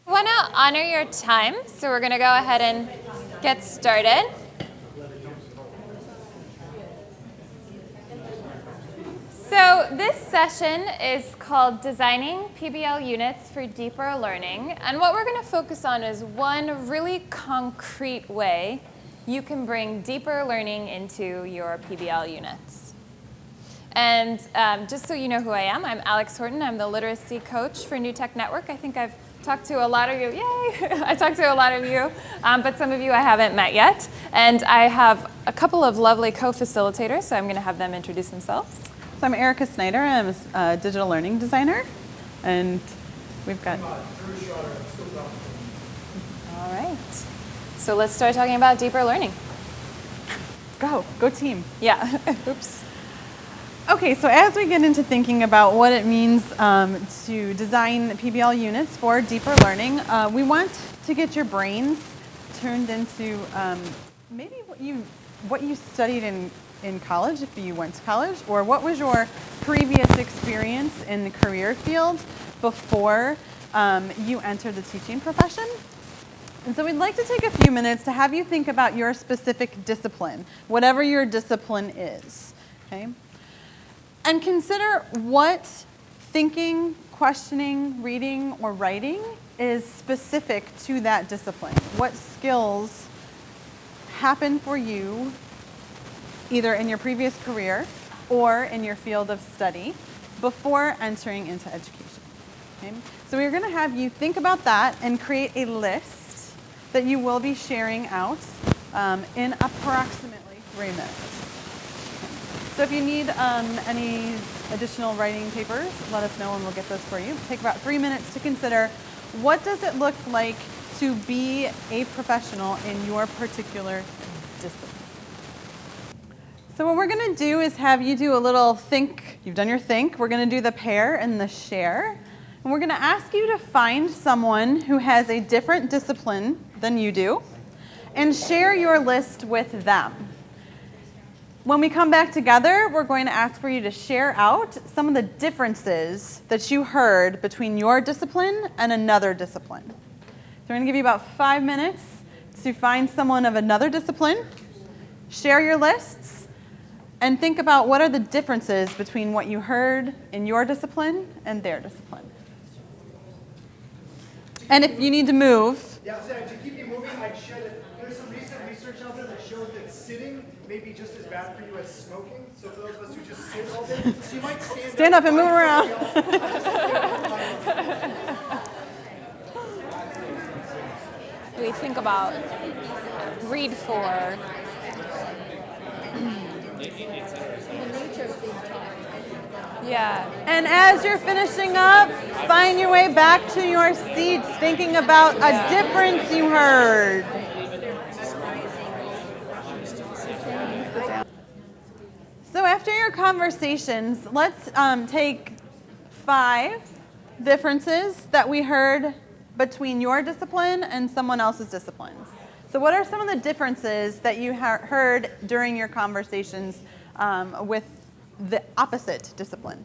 I want to honor your time, so we're going to go ahead and get started. So this session is called Designing PBL Units for Deeper Learning. And what we're going to focus on is one really concrete way you can bring deeper learning into your PBL units. And just so you know who I am, I'm Alix Horton. I'm the literacy coach for New Tech Network. I think I've talked to a lot of you. Yay! I talked to a lot of you, but some of you I haven't met yet. And I have a couple of lovely co-facilitators, so I'm going to have them introduce themselves. So I'm Erica Snyder. I'm a digital learning designer, and we've got... All right. So let's start talking about deeper learning. Go team. Yeah. Oops. Okay, so as we get into thinking about what it means to design PBL units for deeper learning, we want to get your brains turned into maybe what you studied in college, if you went to college, or what was your previous experience in the career field before you entered the teaching profession. And so we'd like to take a few minutes to have you think about your specific discipline, whatever your discipline is, okay? And consider what thinking, questioning, reading, or writing is specific to that discipline. What skills happen for you either in your previous career or in your field of study before entering into education. Okay? So we're going to have you think about that and create a list that you will be sharing out in approximately 3 minutes. So if you need any additional writing papers, let us know and we'll get those for you. Take about 3 minutes to consider what does it look like to be a professional in your particular discipline. So what we're going to do is have you do a little think. You've done your think. We're going to do the pair and the share. And we're going to ask you to find someone who has a different discipline than you do and share your list with them. When we come back together, we're going to ask for you to share out some of the differences that you heard between your discipline and another discipline. So we're going to give you about 5 minutes to find someone of another discipline, share your lists, and think about what are the differences between what you heard in your discipline and their discipline. And if you need to move. Yeah, so to keep you moving, I'd share that there's some recent research out there that shows that sitting may be just as bad for you as smoking. So for those of us who just sit all day, so you might stand up and move around. We think about read for. Yeah. And as you're finishing up, find your way back to your seats, thinking about a difference you heard. So after your conversations, let's take 5 differences that we heard between your discipline and someone else's disciplines. So what are some of the differences that you heard during your conversations with the opposite discipline?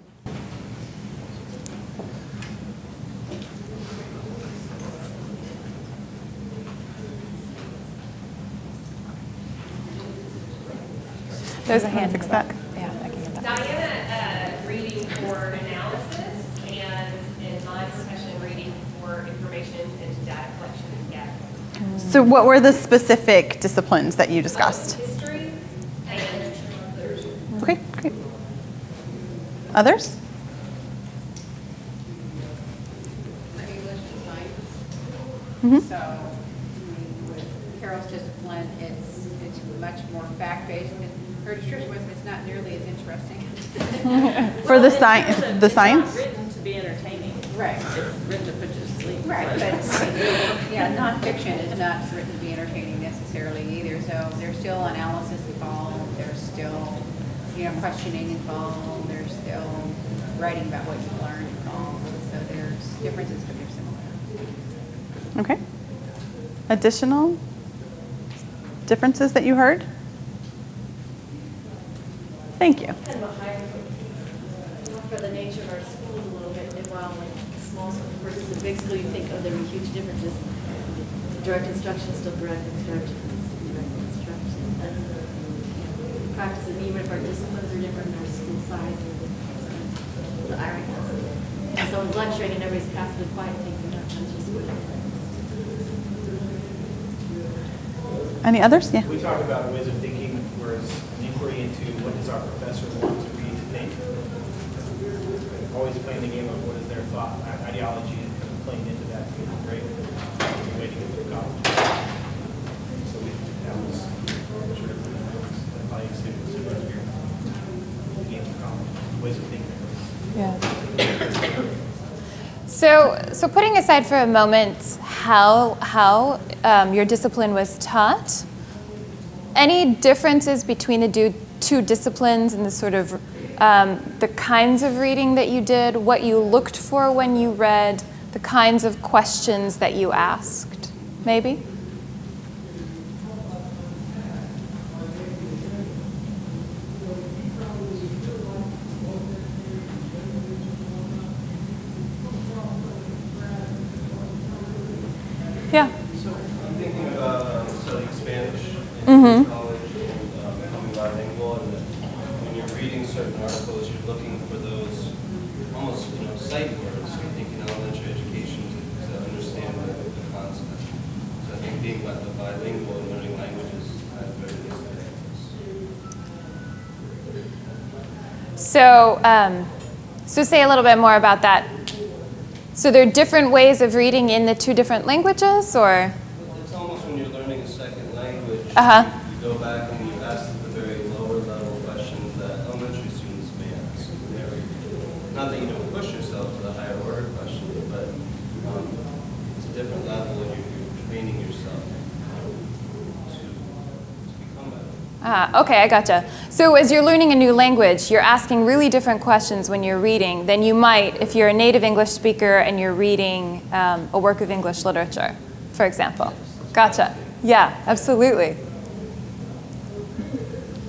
There's a hand. Fix that. Yeah, I can get that. Diana, reading for analysis, and in my profession, reading for information and data collection and gathering. So what were the specific disciplines that you discussed? History and literature. Okay, great. Others? English design. Mm-hmm. So with Carol's discipline, it's much more fact-based. Her description was it's not nearly as interesting. For the science, the science? It's not written to be entertaining. Right. It's written to put you to sleep. Right, but yeah, nonfiction is not written to be entertaining necessarily either. So there's still analysis involved. There's still, questioning involved. There's still writing about what you've learned involved. So there's differences, but they're similar. Okay. Additional differences that you heard? Thank you. for the nature of our schools a little bit, and while like small school versus a big school, you think, oh, there are huge differences. Direct instruction is still direct instruction. Direct instruction. That's practice, and even if our disciplines are different, our school size is different. So the irony is, if someone's lecturing and everybody's passively quiet, thinking that's just what. Any others? Yeah. We talk about ways of thinking, whereas an inquiry into what does our professor want to read to think. Always playing the game of what is their thought, ideology, and kind of playing into that to get a great way to get through college. So that was sort of probably similar to your game of college, ways of thinking. Yeah. So putting aside for a moment how your discipline was taught, any differences between the two disciplines and the sort of the kinds of reading that you did, what you looked for when you read, the kinds of questions that you asked, maybe? Yeah. So I'm thinking about studying Spanish in college and becoming bilingual, and when you're reading certain articles, you're looking for those almost, sight words. You're thinking elementary education to understand the concept. So I think being bilingual and learning languages has very good things. So say a little bit more about that. So there are different ways of reading in the two different languages, or? It's almost when you're learning a second language, Uh-huh. you go back and you ask the very lower level questions that elementary students may ask. Not that you don't push yourself to the higher order questions, but it's a different level and you're training yourself to become better. Okay, I gotcha. So as you're learning a new language, you're asking really different questions when you're reading than you might if you're a native English speaker and you're reading a work of English literature, for example. Gotcha. Yeah, absolutely.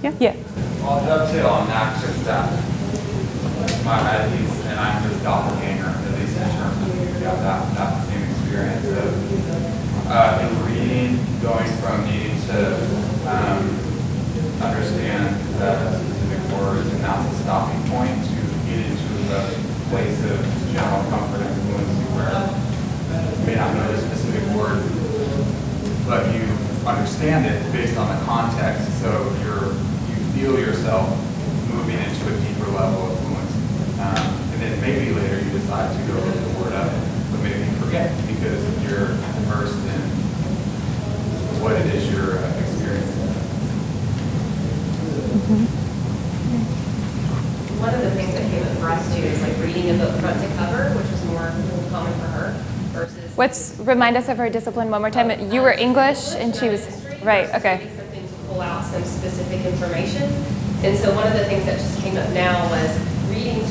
Yeah. I'll dovetail on that because at least, and I'm his doppelganger, at least in terms of that same experience of in reading, going from needing to understand specific words, and that's a stopping point to get into a place of general comfort and fluency where you may not know the specific word, but you understand it based on the context, so you feel yourself moving into a deeper level of fluency. And then maybe later you decide to go look the word up, but maybe you forget because you're immersed in what it is you're experiencing. One of the things that came up for us too is like reading a book front to cover, which was more common for her versus. Remind us of her discipline one more time. You were English and she was, right, okay. Something to pull out some specific information. And so one of the things that just came up now was reading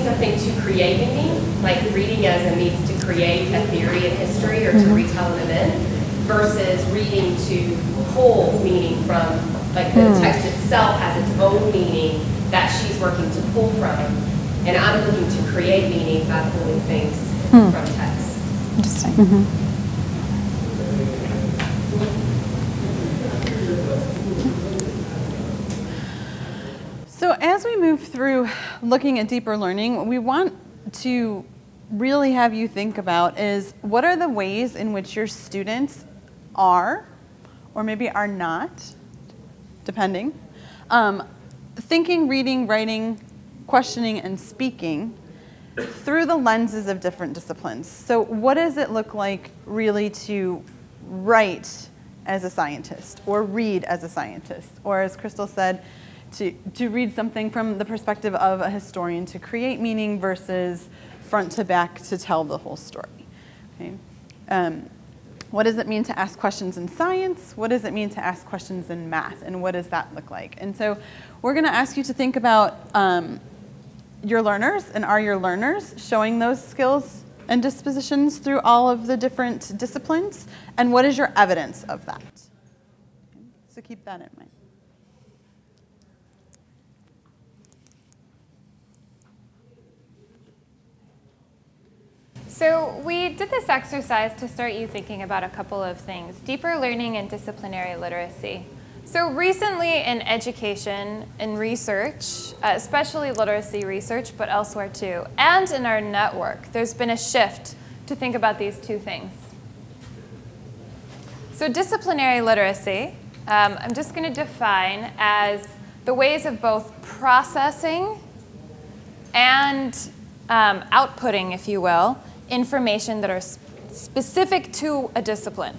something to create meaning, like reading as a means to create a theory in history or to retell an event, versus reading to pull meaning from, like the text itself has its own meaning that she's working to pull from. And I'm looking to create meaning by pulling things from text. Interesting. So as we move through looking at deeper learning, what we want to really have you think about is what are the ways in which your students are, or maybe are not, depending, thinking, reading, writing, questioning, and speaking through the lenses of different disciplines. So what does it look like really to write as a scientist, or read as a scientist, or as Crystal said, to read something from the perspective of a historian, to create meaning versus front to back to tell the whole story. Okay? What does it mean to ask questions in science? What does it mean to ask questions in math? And what does that look like? And so we're going to ask you to think about your learners, and are your learners showing those skills and dispositions through all of the different disciplines? And what is your evidence of that? Okay, so keep that in mind. So we did this exercise to start you thinking about a couple of things: deeper learning and disciplinary literacy. So recently in education and research, especially literacy research, but elsewhere too, and in our network, there's been a shift to think about these two things. So disciplinary literacy, I'm just going to define as the ways of both processing and outputting, if you will, information that are specific to a discipline.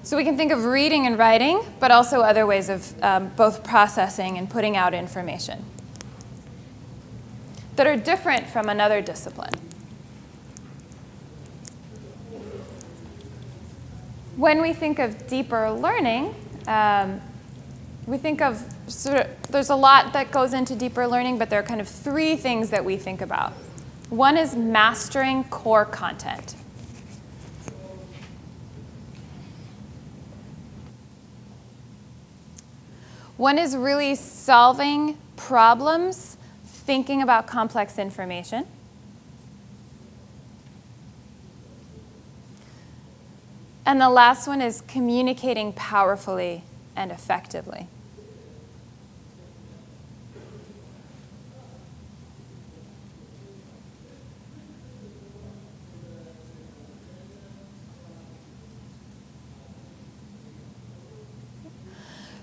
So we can think of reading and writing, but also other ways of both processing and putting out information that are different from another discipline. When we think of deeper learning, we think of there's a lot that goes into deeper learning, but there are kind of three things that we think about. One is mastering core content. One is really solving problems, thinking about complex information. And the last one is communicating powerfully and effectively.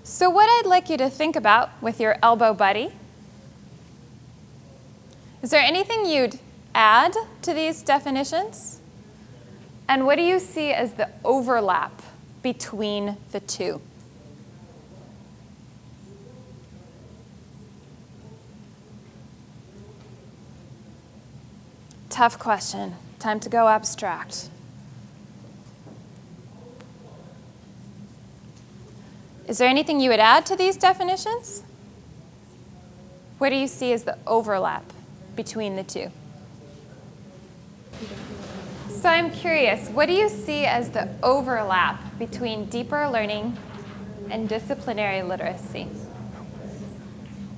So what I'd like you to think about with your elbow buddy, is there anything you'd add to these definitions? And what do you see as the overlap between the two? Tough question. Time to go abstract. Is there anything you would add to these definitions? What do you see as the overlap between the two? So I'm curious, what do you see as the overlap between deeper learning and disciplinary literacy?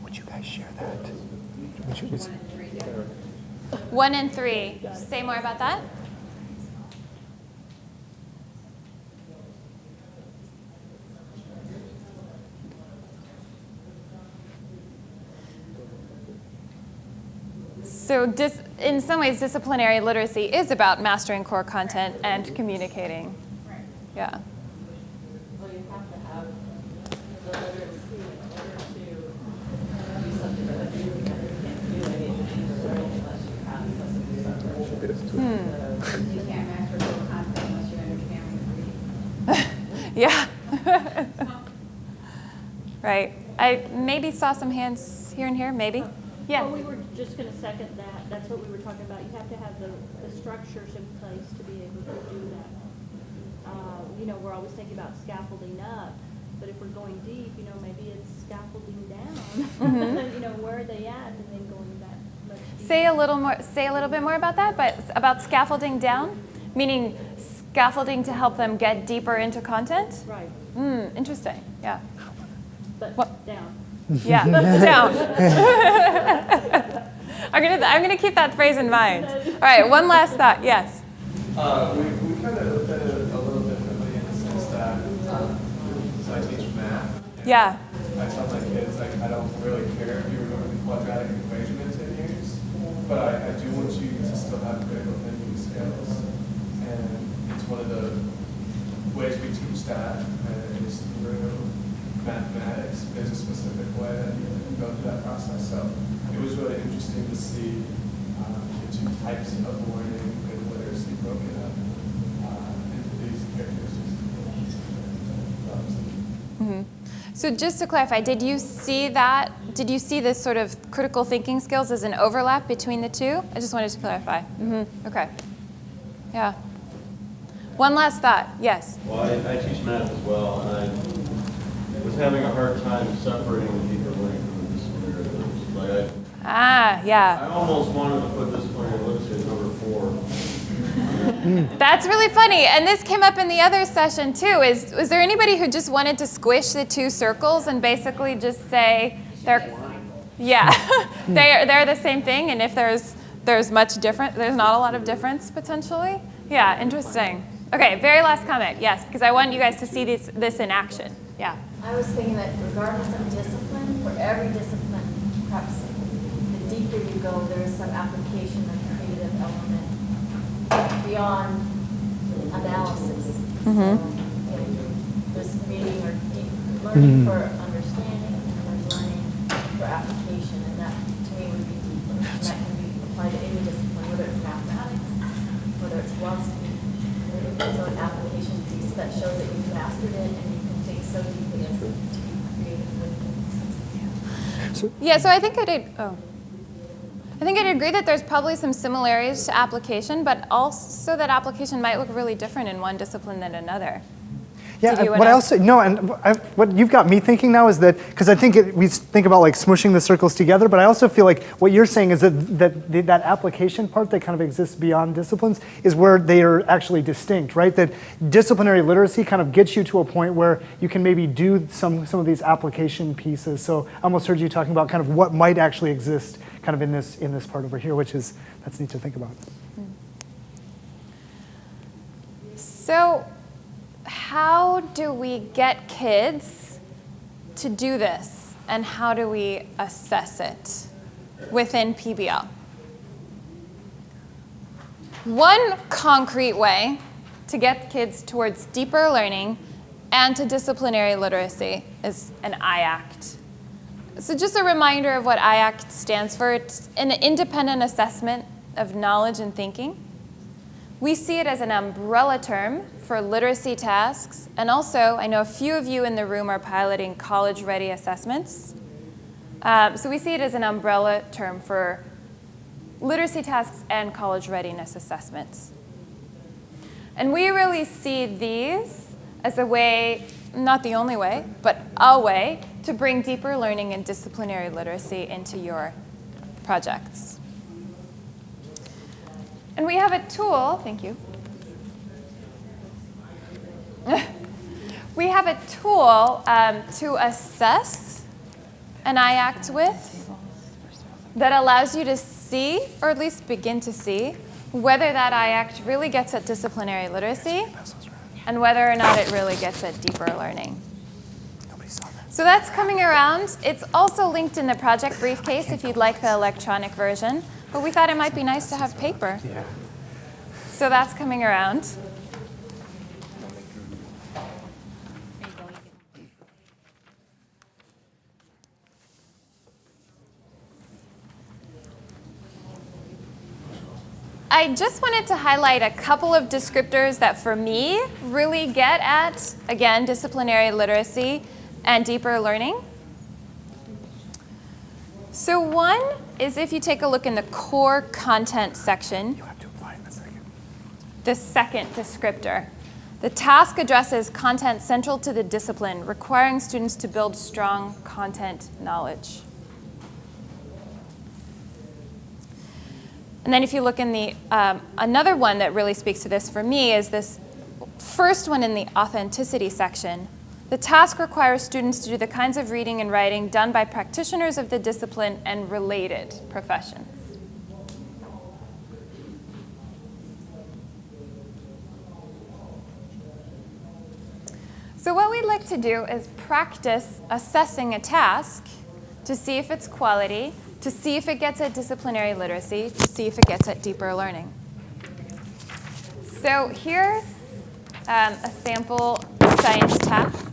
Would you guys share that? 1 and 3. Say more about that. So in some ways, disciplinary literacy is about mastering core content and communicating. Right. Yeah. Well, you have to have the literacy in order to do something that you can't do anything unless you have something. You can't master full content unless you understand what you're reading. Yeah. Right. I maybe saw some hands here and here, maybe. Yeah. Well, we were just going to second that. That's what we were talking about. You have to have the structures in place to be able to do that. We're always thinking about scaffolding up, but if we're going deep, maybe it's scaffolding down. Mm-hmm. Where are they at, and then going back much deeper. Say a little bit more about that, but about scaffolding down, meaning scaffolding to help them get deeper into content? Right. Interesting. Yeah. But What? down. Yeah, down. I'm gonna keep that phrase in mind. All right, one last thought. Yes. We kind of looked at it a little differently in the sense that so I teach math. Yeah. I tell my kids I don't really care if you remember the quadratic equation in 10 years, but I do want you to still have critical thinking skills, and it's one of the ways we teach that is through mathematics, is a specific way that you can go through that process. So it was really interesting to see the two types of learning and literacy broken up into these characteristics. Mm-hmm. So just to clarify, did you see this sort of critical thinking skills as an overlap between the two? I just wanted to clarify. Mm-hmm. Okay. Yeah. One last thought. Yes. Well, I teach math as well, and I was having a hard time separating the deeper learning from the disciplinary literacy. Yeah. I almost wanted to put disciplinary literacy at number 4. That's really funny. And this came up in the other session too. Was there anybody who just wanted to squish the two circles and basically just say they're the same thing, and if there's there's not a lot of difference potentially. Yeah, interesting. Okay, very last comment. Yes, because I want you guys to see this in action. Yeah. I was thinking that regardless of discipline, for every discipline, perhaps the deeper you go, there is some application of creative element beyond analysis. Mm-hmm. So, there's reading or deep learning for understanding, and there's learning for application, and that to me would be deeper. And that can be applied to any discipline, whether it's mathematics, whether it's philosophy. So an application piece that shows that you've mastered it and you can think so deeply as to be creative with it. Yeah, so I think I think I'd agree that there's probably some similarities to application, but also that application might look really different in one discipline than another. Yeah, what you've got me thinking now is that, because I think we think about like smooshing the circles together, but I also feel like what you're saying is that application part that kind of exists beyond disciplines is where they are actually distinct, right? That disciplinary literacy kind of gets you to a point where you can maybe do some of these application pieces. So I almost heard you talking about kind of what might actually exist kind of in this part over here, that's neat to think about. So how do we get kids to do this, and how do we assess it within PBL? One concrete way to get kids towards deeper learning and to disciplinary literacy is an IAct. So just a reminder of what IAct stands for. It's an independent assessment of knowledge and thinking. We see it as an umbrella term for literacy tasks, and also I know a few of you in the room are piloting college-ready assessments. So we see it as an umbrella term for literacy tasks and college readiness assessments. And we really see these as a way, not the only way, but a way to bring deeper learning and disciplinary literacy into your projects. And we have a tool, thank you. We have a tool to assess an IAct with that allows you to see, or at least begin to see, whether that IAct really gets at disciplinary literacy and whether or not it really gets at deeper learning. So that's coming around. It's also linked in the project briefcase if you'd like the electronic version. But we thought it might be nice to have paper. Yeah. So that's coming around. I just wanted to highlight a couple of descriptors that for me really get at, again, disciplinary literacy and deeper learning. So one is if you take a look in the core content section, you have to apply in a second. The second descriptor. The task addresses content central to the discipline, requiring students to build strong content knowledge. And then if you look in the, another one that really speaks to this for me is this first one in the authenticity section. The task requires students to do the kinds of reading and writing done by practitioners of the discipline and related professions. So what we'd like to do is practice assessing a task to see if it's quality, to see if it gets at disciplinary literacy, to see if it gets at deeper learning. So here's a sample science task.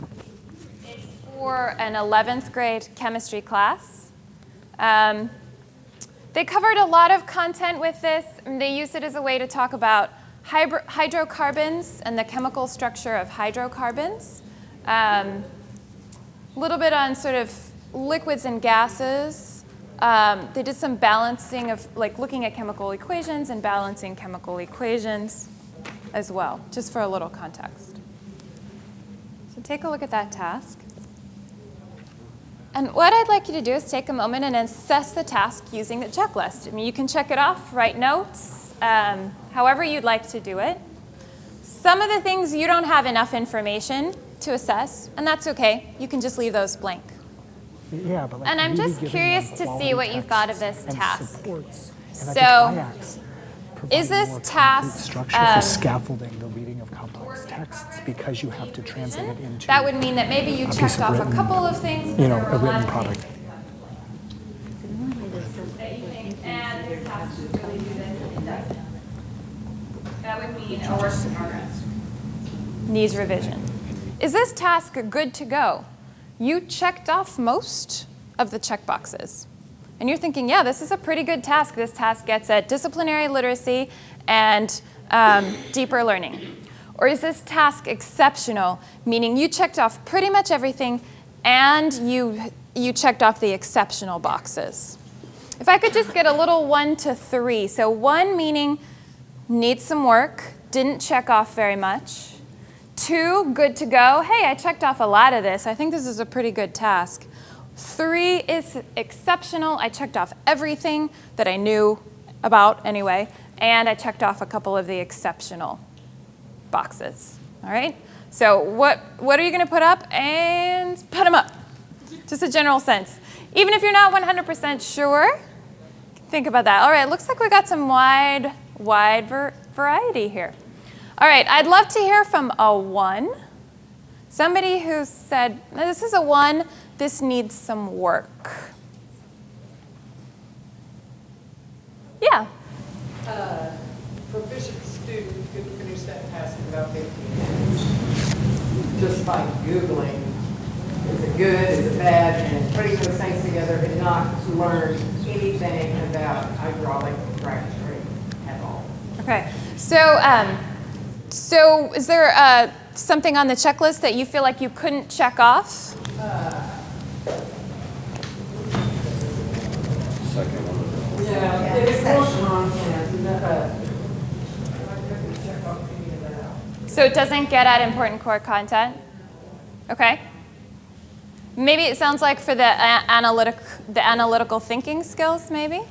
It's for an 11th grade chemistry class. They covered a lot of content with this. They used it as a way to talk about hydrocarbons and the chemical structure of hydrocarbons. A little bit on sort of liquids and gases. They did some balancing of looking at chemical equations and balancing chemical equations as well, just for a little context. So take a look at that task. And what I'd like you to do is take a moment and assess the task using the checklist. I mean, you can check it off, write notes, however you'd like to do it. Some of the things you don't have enough information to assess, and that's okay. You can just leave those blank. Yeah, but and I'm just curious to see what you thought of this task. And So, I think IACT's providing is this more task, complete structure for scaffolding the reading of complex texts because you have to translate it into that would mean that maybe you piece checked of off written, a couple of things, but you know, there were a a lot written of product. things that you think, and this task should really do this, and it doesn't. That would mean a work in progress. Needs revision. Is this task good to go? You checked off most of the checkboxes. And you're thinking, yeah, this is a pretty good task. This task gets at disciplinary literacy and deeper learning. Or is this task exceptional, meaning you checked off pretty much everything and you checked off the exceptional boxes? If I could just get a little 1 to 3. So 1 meaning needs some work, didn't check off very much. 2, good to go. Hey, I checked off a lot of this. I think this is a pretty good task. 3 is exceptional. I checked off everything that I knew about anyway, and I checked off a couple of the exceptional boxes. All right? So what are you going to put up? And put them up. Just a general sense. Even if you're not 100% sure, think about that. All right, looks like we got some wide variety here. All right, I'd love to hear from a 1. Somebody who said, this is a 1, this needs some work. Yeah. Proficient student could finish that task in about 15 minutes. Just by Googling, is it good, is it bad, and putting those things together and not learn anything about hydraulic fracturing at all. Okay, so is there something on the checklist that you feel like you couldn't check off? Second one. Yeah, it's on. So it doesn't get at important core content? Okay. Maybe it sounds like for the analytical thinking skills, maybe?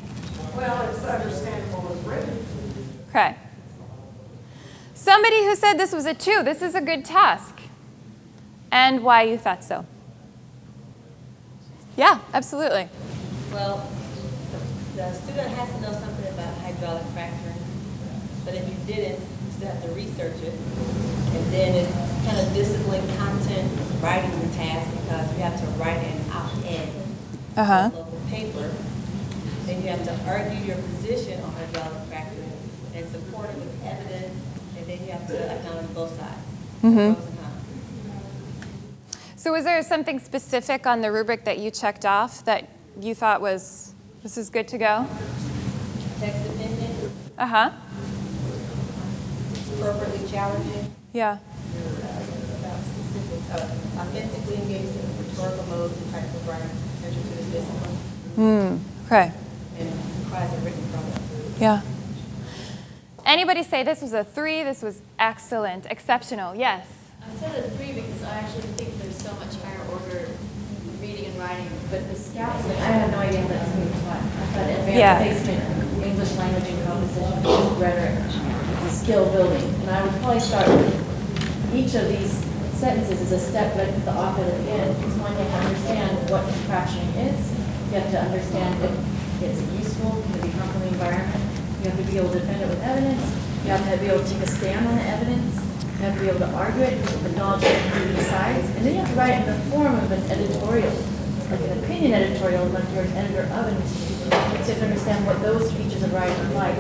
Well, it's understandable as written. Okay. Somebody who said this was a 2, this is a good task. And why you thought so? Yeah, absolutely. Well, the student has to know something about hydraulic fracturing, but if you didn't, you still have to research it. And then it's kind of disciplined content writing the task because you have to write an op-ed on a local paper. Then you have to argue your position on hydraulic fracturing and support it with evidence, and then you have to acknowledge both sides. Pros and cons. So was there something specific on the rubric that you checked off that you thought was, this is good to go? Text dependent. Appropriately challenging. Yeah. About specific, authentically engaged in rhetorical modes and practical writing centered to the discipline. Okay. And requires a written product. Yeah. Anybody say this was a 3, this was excellent, exceptional? Yes. I said a 3 because I actually think there's so much higher order reading and writing, but the scaffolding, I had no idea how that's going to be taught. I thought advanced placement, English language and composition, rhetoric, skill building. And I would probably start with each of these sentences as a step, like the author at the end. It's one, you have to understand what fracturing is. You have to understand if it's useful, can it be harmful in the environment. You have to be able to defend it with evidence. You have to be able to take a stand on the evidence. You have to be able to argue it, acknowledge it from the sides. And then you have to write it in the form of an editorial, like an opinion editorial, like you're an editor of an institution. You have to understand what those features of writing are like.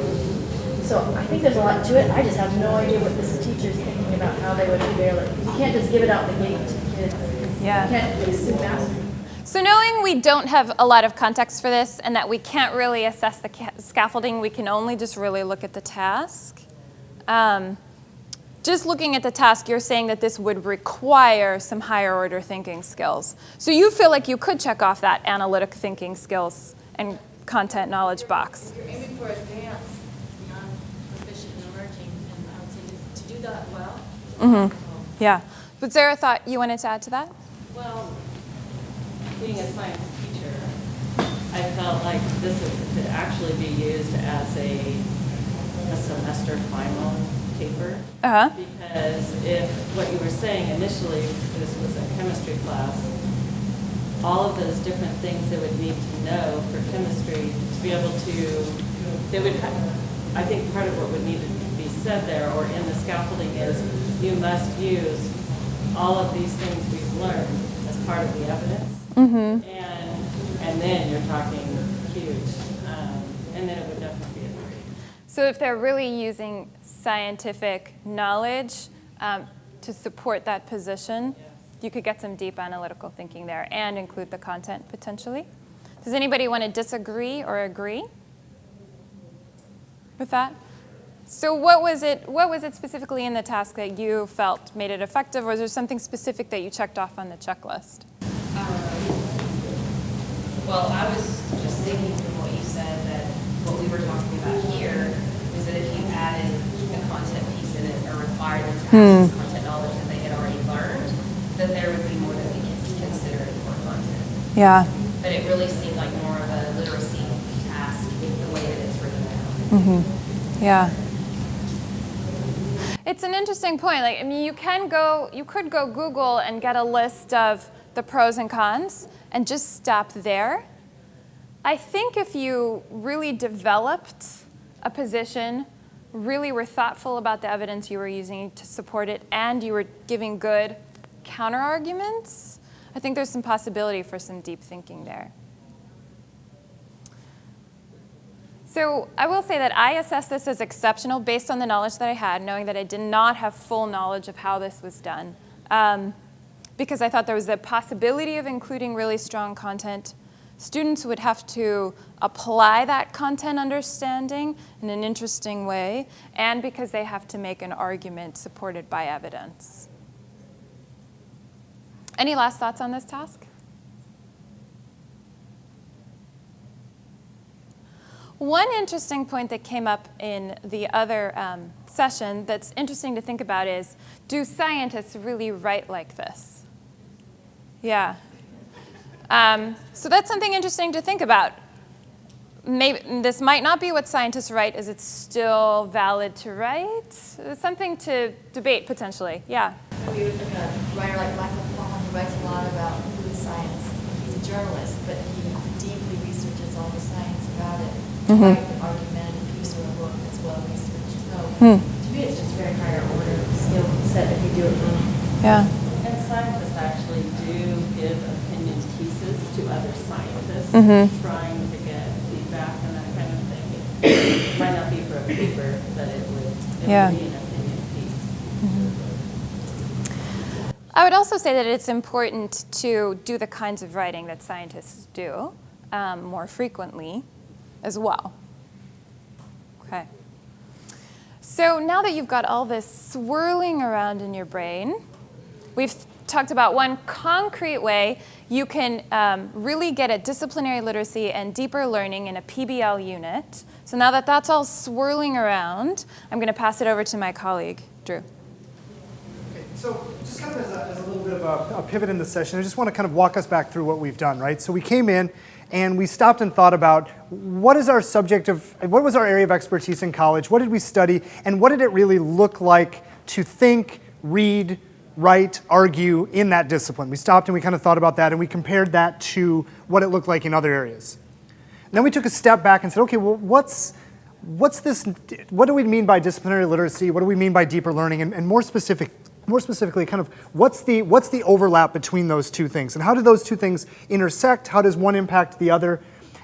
So I think there's a lot to it. I just have no idea what this teacher's thinking about how they would unveil it. You can't just give it out the gate to kids. Yeah. You can't assume mastery. So knowing we don't have a lot of context for this and that we can't really assess the scaffolding, we can only just really look at the task. Just looking at the task, you're saying that this would require some higher order thinking skills. So you feel like you could check off that analytic thinking skills and content knowledge box. You're aiming for advanced, beyond proficient and emerging, and I would say to do that well. Yeah. Was there a thought you wanted to add to that? Well, being a science teacher, I felt like this could actually be used as a semester final paper. Because if what you were saying initially, this was a chemistry class, all of those different things they would need to know for chemistry to be able to they would I think part of what would need to be said there or in the scaffolding is you must use all of these things we've learned as part of the evidence. And then you're talking huge. And then it would definitely be a 3. So if they're really using scientific knowledge to support that position, you could get some deep analytical thinking there and include the content potentially. Does anybody want to disagree or agree with that? So what was it specifically in the task that you felt made it effective, or was there something specific that you checked off on the checklist? Well, I was just thinking from what you said that what we were talking about here is that if you added the content piece in it or required them to have this content knowledge that they had already learned, that there would be more that we could consider it for content. Yeah. But it really seemed like more of a literacy task the way that it's written out. Yeah. It's an interesting point. Like, I mean, you could go Google and get a list of the pros and cons and just stop there. I think if you really developed a position, really were thoughtful about the evidence you were using to support it, and you were giving good counter arguments, I think there's some possibility for some deep thinking there. So I will say that I assessed this as exceptional based on the knowledge that I had, knowing that I did not have full knowledge of how this was done, because I thought there was the possibility of including really strong content. Students would have to apply that content understanding in an interesting way, and because they have to make an argument supported by evidence. Any last thoughts on this task? One interesting point that came up in the other session that's interesting to think about is, do scientists really write like this? Yeah. So that's something interesting to think about. Maybe this might not be what scientists write. Is it still valid to write? It's something to debate potentially. Yeah. We would look at a writer like Michael Pollan, who writes a lot about food science. He's a journalist, but he deeply researches all the science about it. Write an argumentative piece or a book as well researched. So to me, it's just very higher order skill set if you do it wrong. Yeah. And scientists actually do give opinion pieces to other scientists, trying to get feedback and that kind of thing. It might not be for a paper, but it would be an opinion piece. I would also say that it's important to do the kinds of writing that scientists do more frequently as well. Okay. So now that you've got all this swirling around in your brain, we've talked about one concrete way you can really get at disciplinary literacy and deeper learning in a PBL unit. So now that that's all swirling around, I'm going to pass it over to my colleague, Drew. Okay, so just kind of as a little bit of a pivot in the session, I just want to kind of walk us back through what we've done, right? So we came in and we stopped and thought about what was our area of expertise in college, what did we study, and what did it really look like to think, read, write, argue in that discipline. We stopped and we kind of thought about that, and we compared that to what it looked like in other areas. And then we took a step back and said, okay, well, what's this? What do we mean by disciplinary literacy? What do we mean by deeper learning? And more specifically, kind of what's the overlap between those two things, and how do those two things intersect? How does one impact the other?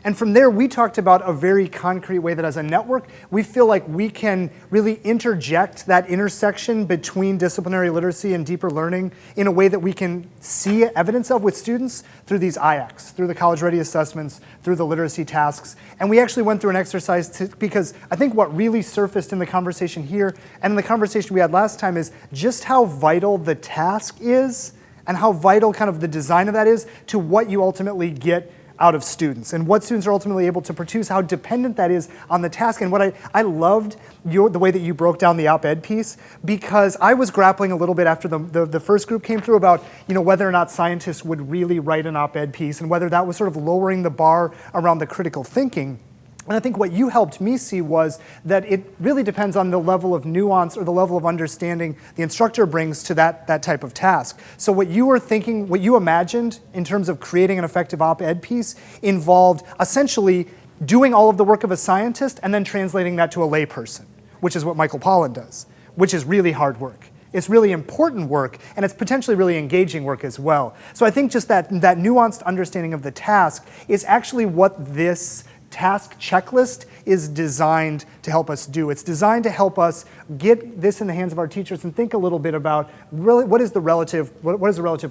And from there, we talked about a very concrete way that as a network, we feel like we can really interject that intersection between disciplinary literacy and deeper learning in a way that we can see evidence of with students through these IACTs, through the college ready assessments, through the literacy tasks. And we actually went through an exercise because I think what really surfaced in the conversation here and in the conversation we had last time is just how vital the task is and how vital kind of the design of that is to what you ultimately get out of students and what students are ultimately able to produce, how dependent that is on the task. And what I loved the way that you broke down the op-ed piece, because I was grappling a little bit after the first group came through about whether or not scientists would really write an op-ed piece and whether that was sort of lowering the bar around the critical thinking. And I think what you helped me see was that it really depends on the level of nuance or the level of understanding the instructor brings to that type of task. So what you were thinking, what you imagined in terms of creating an effective op-ed piece involved essentially doing all of the work of a scientist and then translating that to a layperson, which is what Michael Pollan does, which is really hard work. It's really important work, and it's potentially really engaging work as well. So I think just that nuanced understanding of the task is actually what this task checklist is designed to help us do. It's designed to help us get this in the hands of our teachers and think a little bit about really what is the relative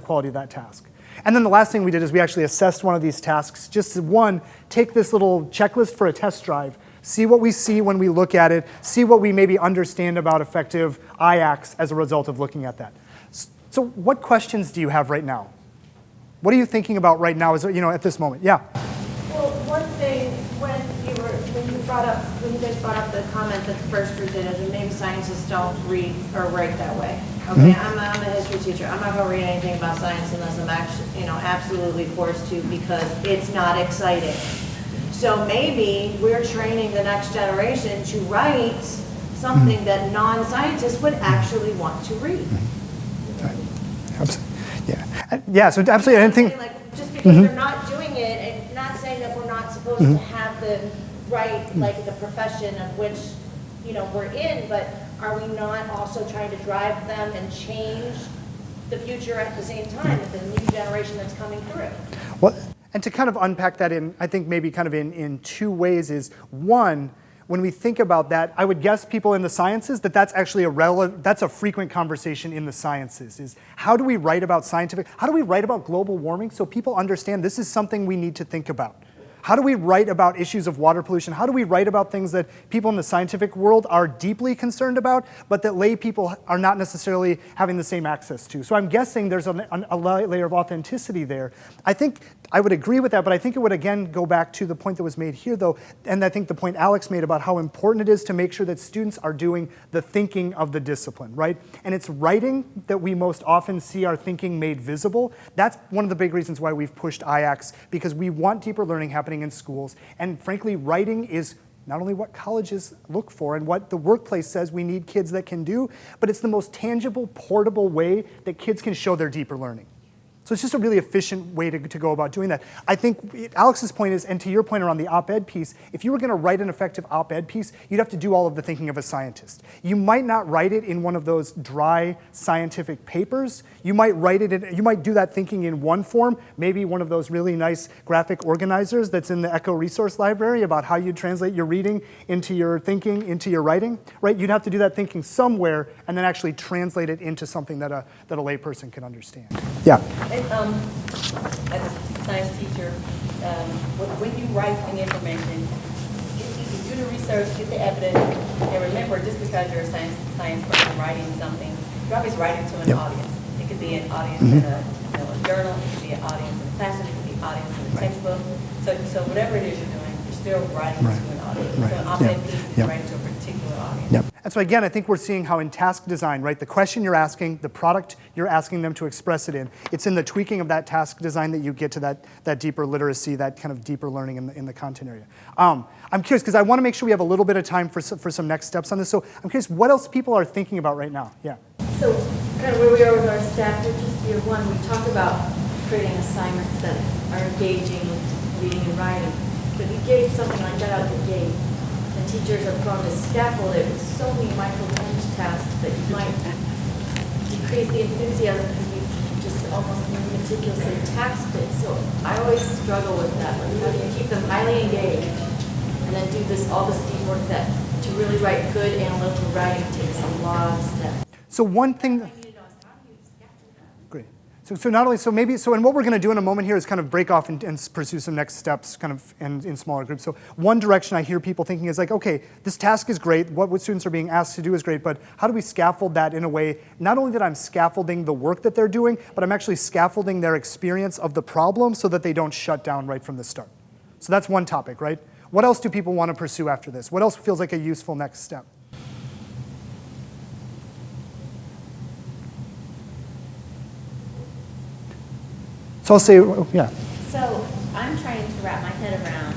quality of that task. And then the last thing we did is we actually assessed one of these tasks. Just one, take this little checklist for a test drive. See what we see when we look at it. See what we maybe understand about effective IACTs as a result of looking at that. So what questions do you have right now? What are you thinking about right now at this moment? Yeah? Well, one thing, when you guys brought up the comment that the first group did, is maybe scientists don't read or write that way. Okay, I'm a history teacher. I'm not going to read anything about science unless I'm actually, absolutely forced to, because it's not exciting. So maybe we're training the next generation to write something that non-scientists would actually want to read. Yeah, so absolutely. I didn't think. Like, just because they're not doing it, and not saying that we're not supposed to have the right, like the profession of which, we're in, but are we not also trying to drive them and change the future at the same time with the new generation that's coming through? Well, and to kind of unpack that in, I think maybe kind of in two ways is, one, when we think about that, I would guess people in the sciences that's actually that's a frequent conversation in the sciences, is how do we write about how do we write about global warming so people understand this is something we need to think about? How do we write about issues of water pollution? How do we write about things that people in the scientific world are deeply concerned about, but that lay people are not necessarily having the same access to? So I'm guessing there's a layer of authenticity there. I think I would agree with that, but I think it would again go back to the point that was made here though, and I think the point Alix made about how important it is to make sure that students are doing the thinking of the discipline, right? And it's writing that we most often see our thinking made visible. That's one of the big reasons why we've pushed IACTs, because we want deeper learning happening in schools. And frankly, writing is not only what colleges look for and what the workplace says we need kids that can do, but it's the most tangible, portable way that kids can show their deeper learning. So it's just a really efficient way to go about doing that. I think Alix's point is, and to your point around the op-ed piece, if you were going to write an effective op-ed piece, you'd have to do all of the thinking of a scientist. You might not write it in one of those dry scientific papers. You might you might do that thinking in one form, maybe one of those really nice graphic organizers that's in the Echo Resource Library about how you translate your reading into your thinking, into your writing, right? You'd have to do that thinking somewhere and then actually translate it into something that a layperson can understand. Yeah. As a science teacher, when you write an information, you do the research, get the evidence, and remember, just because you're a science person writing something, you're always writing to an audience. It could be an audience in a journal, it could be an audience in a classroom, it could be an audience in a textbook. So whatever it is you're doing, you're still writing to an audience. So an op-ed piece is writing to a particular audience. And so again, I think we're seeing how in task design, right, the question you're asking, the product you're asking them to express it in, it's in the tweaking of that task design that you get to that deeper literacy, that kind of deeper learning in the content area. I'm curious, because I want to make sure we have a little bit of time for some next steps on this. So I'm curious what else people are thinking about right now. Yeah. So kind of where we are with our staff, just year one, we talked about creating assignments that are engaging with reading and writing. But we gave something like that out of the gate. And teachers are prone to scaffold it with so many micro-managed tasks that you might decrease the enthusiasm because you just almost meticulously tasked it. So I always struggle with that. Like, how do you keep them highly engaged and then do all this deep work that to really write good analytical writing takes a lot of steps. So one thing. Great. So not only, and what we're going to do in a moment here is kind of break off and pursue some next steps kind of in smaller groups. So one direction I hear people thinking is like, okay, this task is great, what students are being asked to do is great, but how do we scaffold that in a way, not only that I'm scaffolding the work that they're doing, but I'm actually scaffolding their experience of the problem so that they don't shut down right from the start. So that's one topic, right? What else do people want to pursue after this? What else feels like a useful next step? So I'll say, yeah. So I'm trying to wrap my head around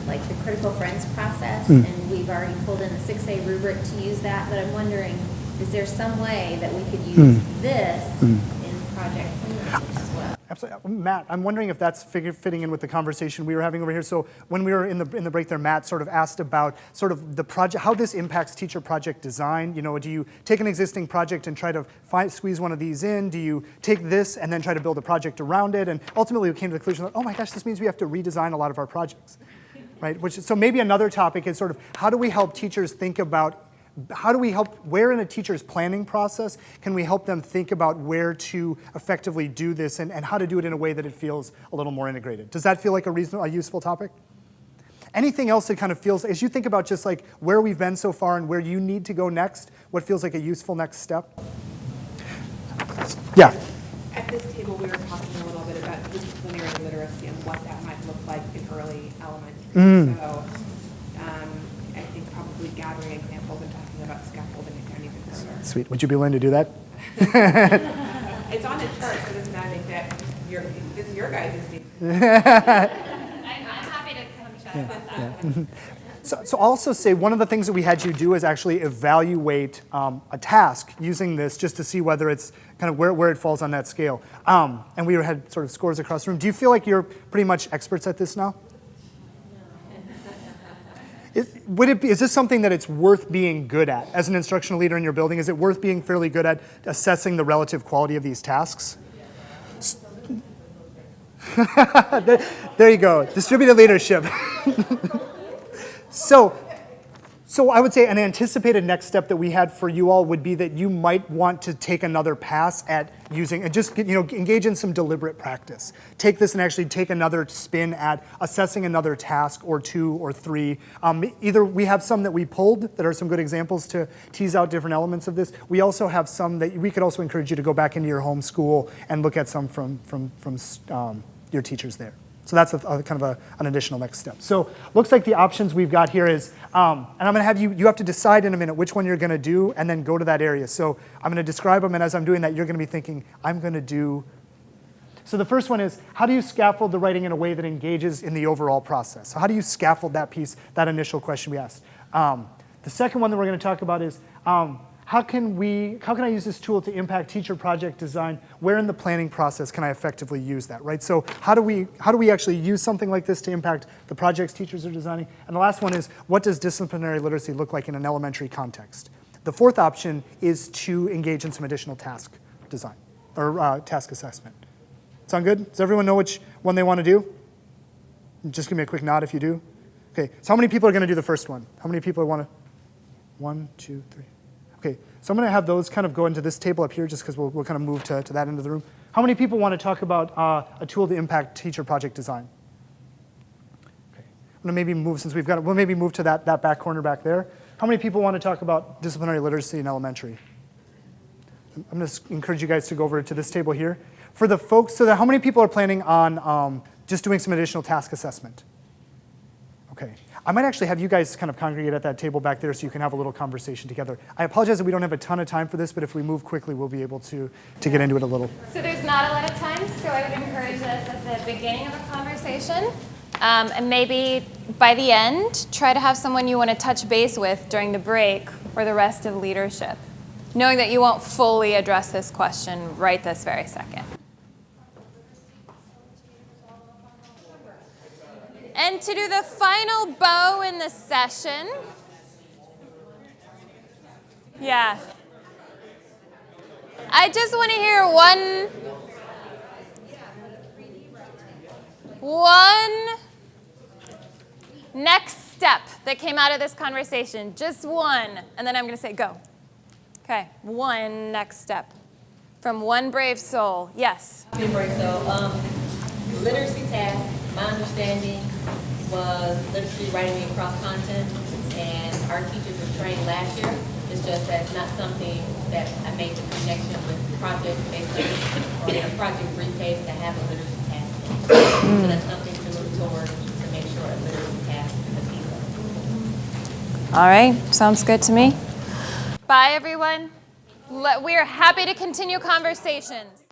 like the critical friends process, and we've already pulled in the 6A rubric to use that, but I'm wondering, is there some way that we could use this in project as well? Absolutely. Matt, I'm wondering if that's fitting in with the conversation we were having over here. So when we were in the break there, Matt sort of asked about sort of the project, how this impacts teacher project design. You know, do you take an existing project and try to squeeze one of these in? Do you take this and then try to build a project around it? And ultimately we came to the conclusion that, oh my gosh, this means we have to redesign a lot of our projects, right? So maybe another topic is sort of how do we help teachers think about where in a teacher's planning process can we help them think about where to effectively do this and how to do it in a way that it feels a little more integrated? Does that feel like a useful topic? Anything else that kind of feels, as you think about just like where we've been so far and where you need to go next, what feels like a useful next step? Yeah. At this table, we were talking a little bit about disciplinary literacy and what that might look like in early elementary. So I think probably gathering examples and talking about scaffolding and going even further. Sweet. Would you be willing to do that? It's on the chart, so this is that this is your guys' team. I'm happy to come chat about that. Yeah. So I'll also say one of the things that we had you do is actually evaluate a task using this just to see whether it's kind of where it falls on that scale. And we had sort of scores across the room. Do you feel like you're pretty much experts at this now? Is this something that it's worth being good at as an instructional leader in your building? Is it worth being fairly good at assessing the relative quality of these tasks? There you go, distributed leadership. So I would say an anticipated next step that we had for you all would be that you might want to take another pass at using, and just engage in some deliberate practice. Take this and actually take another spin at assessing another task or two or three. Either we have some that we pulled that are some good examples to tease out different elements of this. We also have some that we could also encourage you to go back into your home school and look at some from your teachers there. So that's kind of an additional next step. So looks like the options we've got here is, and I'm going to have you have to decide in a minute which one you're going to do and then go to that area. So I'm going to describe them, and as I'm doing that, you're going to be thinking, I'm going to do. So the first one is, how do you scaffold the writing in a way that engages in the overall process? So how do you scaffold that piece, that initial question we asked? The second one that we're going to talk about is, how can I use this tool to impact teacher project design? Where in the planning process can I effectively use that, right? So how do we actually use something like this to impact the projects teachers are designing? And the last one is, what does disciplinary literacy look like in an elementary context? The fourth option is to engage in some additional task design, or task assessment. Sound good? Does everyone know which one they want to do? Just give me a quick nod if you do. Okay, so how many people are going to do the first one? How many people want to? 1, 2, 3. Okay, so I'm going to have those kind of go into this table up here just because we'll kind of move to that end of the room. How many people want to talk about a tool to impact teacher project design? Okay, I'm going to maybe move, since we'll maybe move to that back corner back there. How many people want to talk about disciplinary literacy in elementary? I'm going to encourage you guys to go over to this table here. For the folks, how many people are planning on just doing some additional task assessment? Okay. I might actually have you guys kind of congregate at that table back there so you can have a little conversation together. I apologize that we don't have a ton of time for this, but if we move quickly, we'll be able to get into it a little. So there's not a lot of time, so I would encourage us at the beginning of a conversation, and maybe by the end, try to have someone you want to touch base with during the break or the rest of leadership, knowing that you won't fully address this question right this very second. And to do the final bow in the session, yeah, I just want to hear one next step that came out of this conversation, just one, and then I'm going to say go. Okay, one next step from one brave soul. Yes? One brave soul. Literacy task, my understanding was literacy writing across content, and our teachers were trained last year. It's just that's not something that I made the connection with project-based learning or in a project briefcase to have a literacy task. So that's something to move toward to make sure a literacy task is a piece of it. All right, sounds good to me. Bye, everyone. We are happy to continue conversations.